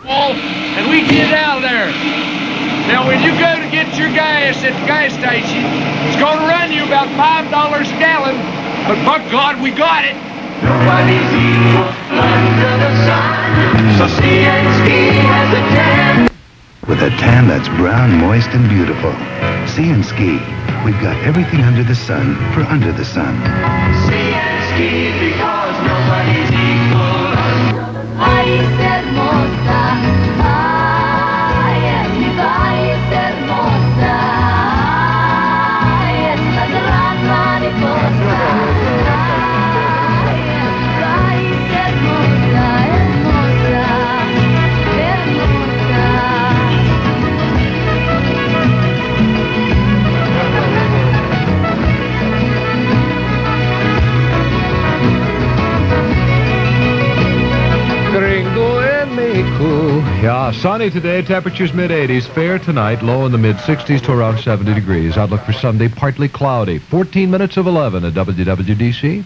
And we get out of there. Now, when you go to get your gas at the gas station, it's going to run you about $5 a gallon. But, by God, we got it. Nobody's equal under the sun. So C&Ski has a tan. With a tan that's brown, moist, and beautiful. C&Ski. We've got everything under the sun for under the sun. C&Ski because nobody's equal under the sun. Ay, hermosa. Ay, es mi país hermosa. Ay, es la gran mariposa. Ay, es mi país hermosa, hermosa, hermosa. Gringo en Mexico. Yeah, sunny today, temperatures mid-80s. Fair tonight, low in the mid-60s to around 70 degrees. Outlook for Sunday, partly cloudy. 14 minutes of 11 at WWDC.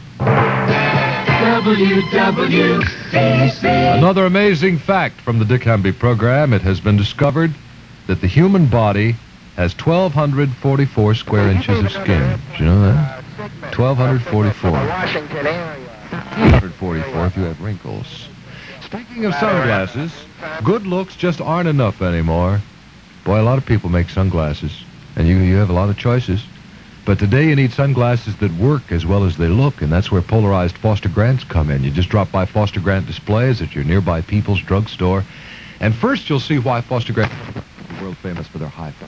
WWDC. Another amazing fact from the Dick Hamby program. It has been discovered that the human body has 1,244 square inches of skin. Did you know that? 1,244. 1,244 if you have wrinkles. Speaking of sunglasses, good looks just aren't enough anymore. Boy, a lot of people make sunglasses, and you have a lot of choices. But today you need sunglasses that work as well as they look, and that's where polarized Foster Grants come in. You just drop by Foster Grant displays at your nearby People's Drug Store, and first you'll see why Foster Grant is world famous for their hi-fi.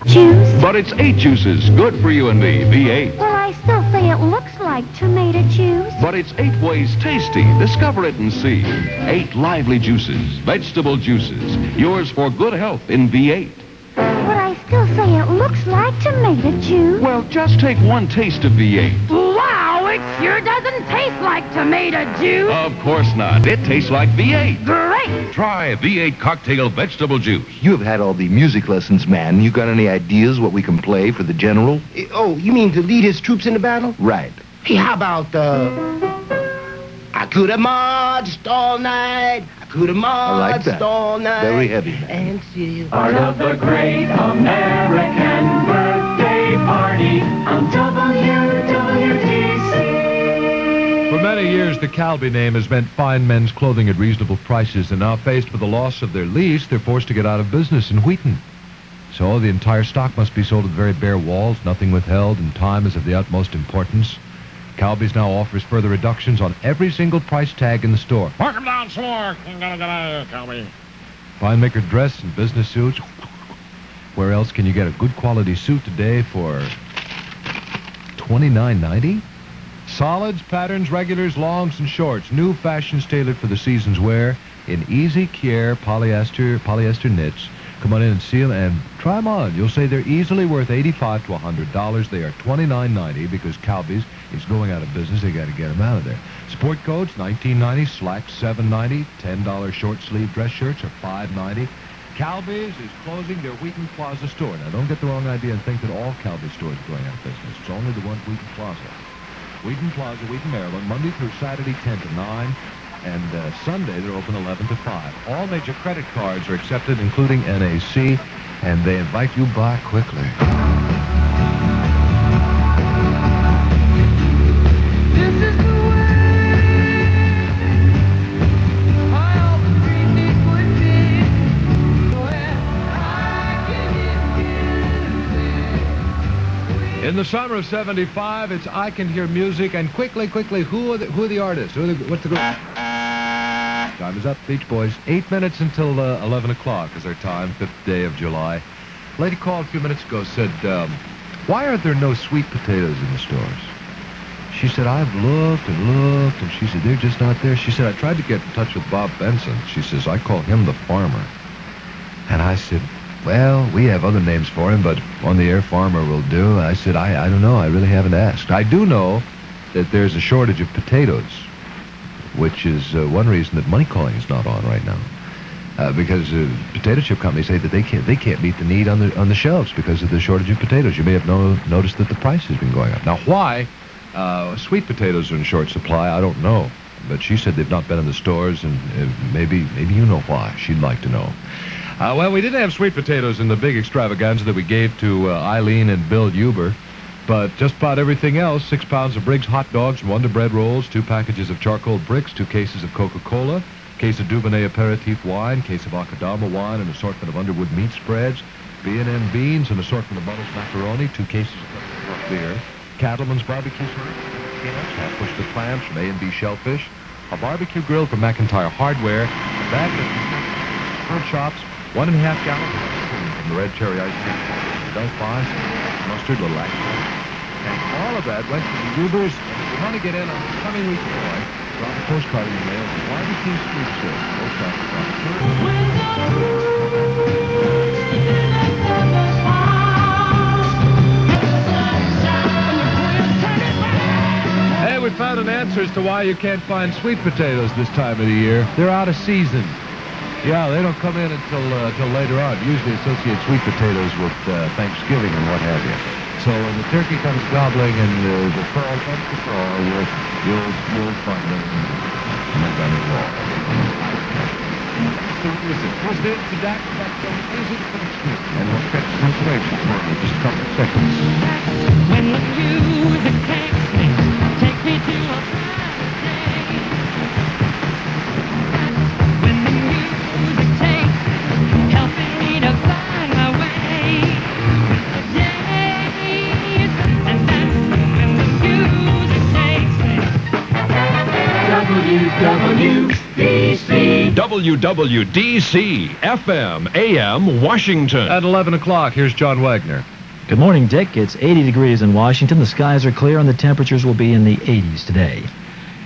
Juice? But it's 8 juices, good for you and me, V8. Well, I still say it looks like tomato juice. But it's 8 ways tasty. Discover it and see. 8 lively juices, vegetable juices, yours for good health in V8. But I still say it looks like tomato juice. Well, just take one taste of V8. Wow, it sure doesn't taste like tomato juice. Of course not. It tastes like V8. Great. Try V8 cocktail vegetable juice. You've had all the music lessons, man. You got any ideas what we can play for the general? Oh, you mean to lead his troops into battle? Right. Hey, how about, I could have marched all night. I could have like that. marched all night. Very heavy, man. And still... Part of the great American birthday party on WWDC. For many years, the Calby name has meant fine men's clothing at reasonable prices, and now faced with the loss of their lease, they're forced to get out of business in Wheaton. So the entire stock must be sold at very bare walls, nothing withheld, and time is of the utmost importance. Calby's now offers further reductions on every single price tag in the store. Mark them down some more. You gotta get out of here, Calby. Fine maker dress and business suits. Where else can you get a good quality suit today for $29.90? Solids, patterns, regulars, longs, and shorts. New fashions tailored for the season's wear in easy care polyester knits. Come on in and see them and try them on. You'll say they're easily worth $85 to $100. They are $29.90 because Calby's is going out of business. They got to get them out of there. Sport coats, $19.90. Slacks, $7.90. $10 short sleeve dress shirts are $5.90. Calby's is closing their Wheaton Plaza store. Now, don't get the wrong idea and think that all Calby's stores are going out of business. It's only the one Wheaton Plaza. Wheaton Plaza, Wheaton, Maryland, Monday through Saturday, 10 to 9. And Sunday, they're open 11 to 5. All major credit cards are accepted, including NAC, and they invite you by quickly. This is the way I always dreamed it would be. When I can get In the summer of '75, it's I Can Hear Music, and quickly, who are the artists? What's the group? Time is up, Beach Boys. 8 minutes until 11 o'clock is our time, 5th day of July. A lady called a few minutes ago, said, why are there no sweet potatoes in the stores? She said, I've looked, and she said, they're just not there. She said, I tried to get in touch with Bob Benson. She says, I call him the farmer. And I said, well, we have other names for him, but on the air farmer will do. I said, I don't know. I really haven't asked. I do know that there's a shortage of potatoes, which is one reason that money calling is not on right now. Because potato chip companies say that they can't meet the need on the shelves because of the shortage of potatoes. You may have noticed that the price has been going up. Now, why sweet potatoes are in short supply, I don't know. but she said they've not been in the stores, and maybe you know why. She'd like to know. Well, we didn't have sweet potatoes in the big extravaganza that we gave to Eileen and Bill Huber, but just about everything else: 6 pounds of Briggs hot dogs, Wonder Bread rolls, 2 packages of charcoal bricks, 2 cases of Coca-Cola, case of Dubonnet aperitif wine, case of Akadama wine, an assortment of Underwood meat spreads, B&M beans, an assortment of Buttles macaroni, 2 cases of beer, Cattleman's barbecue sauce, peanuts, half-bush the clams from A&B Shellfish, a barbecue grill from McIntyre Hardware, a bag of bird shops, 1.5 gallons of ice cream from the Red Cherry Ice Cream, Dunk Bonds, mustard, little accident. And all of that went to the Hubers. And if you want to get in on the coming week, boy, drop a postcard in your mail to Barbecue Street Show. Hey, we found an answer as to why you can't find sweet potatoes this time of the year. They're out of season. Yeah, they don't come in until later on. Usually associate sweet potatoes with Thanksgiving and what have you. So when the turkey comes gobbling and the fall comes to fall, you'll find them. And they've done it all. So listen, first into that music and we'll catch some information for you in just a couple of seconds. When the music takes me, take me to a brighter day. When the music takes me, helping me to find my way. Yeah, and that's when the music takes me. WWDC. WWDC FM AM Washington. At 11 o'clock, here's John Wagner. Good morning, Dick. It's 80 degrees in Washington. The skies are clear and the temperatures will be in the 80s today.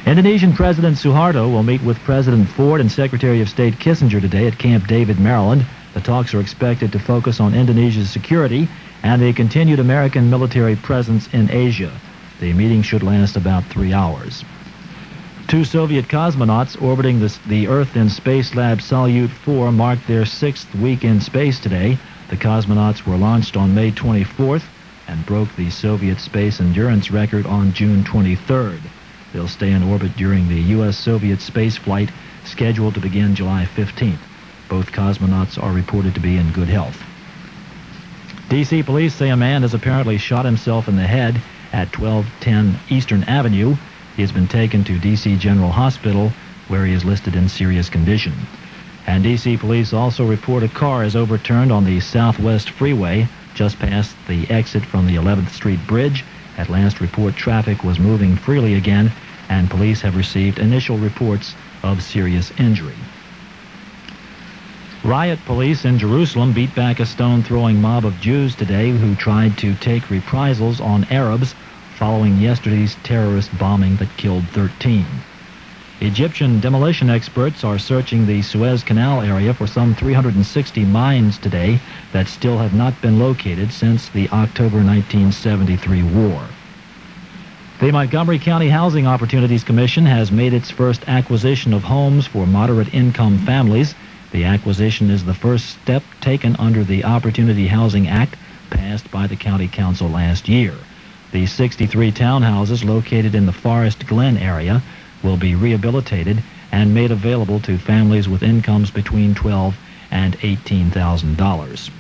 Indonesian President Suharto will meet with President Ford and Secretary of State Kissinger today at Camp David, Maryland. The talks are expected to focus on Indonesia's security and the continued American military presence in Asia. The meeting should last about 3 hours. 2 Soviet cosmonauts orbiting the Earth in Space Lab Salyut 4 marked their 6th week in space today. The cosmonauts were launched on May 24th and broke the Soviet space endurance record on June 23rd. They'll stay in orbit during the U.S.-Soviet space flight scheduled to begin July 15th. Both cosmonauts are reported to be in good health. D.C. police say a man has apparently shot himself in the head at 1210 Eastern Avenue. He has been taken to D.C. General Hospital, where he is listed in serious condition. And D.C. police also report a car is overturned on the Southwest Freeway just past the exit from the 11th Street Bridge. At last report, traffic was moving freely again, and police have received initial reports of serious injury. Riot police in Jerusalem beat back a stone-throwing mob of Jews today who tried to take reprisals on Arabs following yesterday's terrorist bombing that killed 13. Egyptian demolition experts are searching the Suez Canal area for some 360 mines today that still have not been located since the October 1973 war. The Montgomery County Housing Opportunities Commission has made its first acquisition of homes for moderate-income families. The acquisition is the first step taken under the Opportunity Housing Act passed by the County Council last year. The 63 townhouses located in the Forest Glen area will be rehabilitated and made available to families with incomes between $12,000 and $18,000.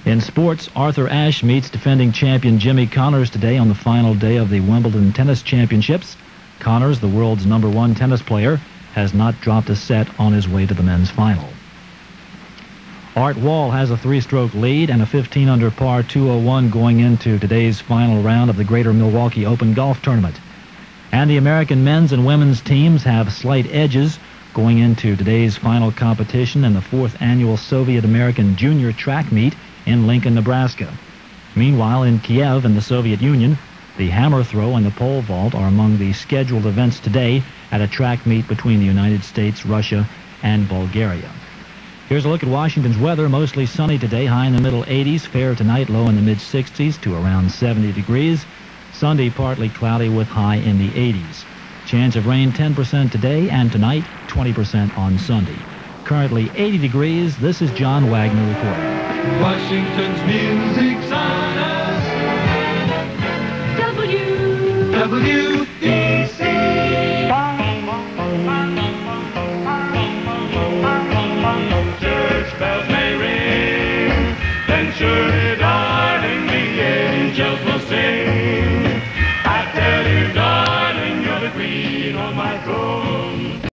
In sports, Arthur Ashe meets defending champion Jimmy Connors today on the final day of the Wimbledon Tennis Championships. Connors, the world's #1 tennis player, has not dropped a set on his way to the men's final. Art Wall has a 3-stroke lead and a 15-under par 201 going into today's final round of the Greater Milwaukee Open Golf Tournament. And the American men's and women's teams have slight edges going into today's final competition in the 4th annual Soviet-American Junior Track Meet in Lincoln, Nebraska. Meanwhile, in Kiev in the Soviet Union, the hammer throw and the pole vault are among the scheduled events today at a track meet between the United States, Russia, and Bulgaria. Here's a look at Washington's weather. Mostly sunny today, high in the middle 80s. Fair tonight, low in the mid-60s to around 70 degrees. Sunday, partly cloudy with high in the 80s. Chance of rain 10% today and tonight, 20% on Sunday. Currently 80 degrees. This is John Wagner reporting. Washington's music's on us. WWDC. church bells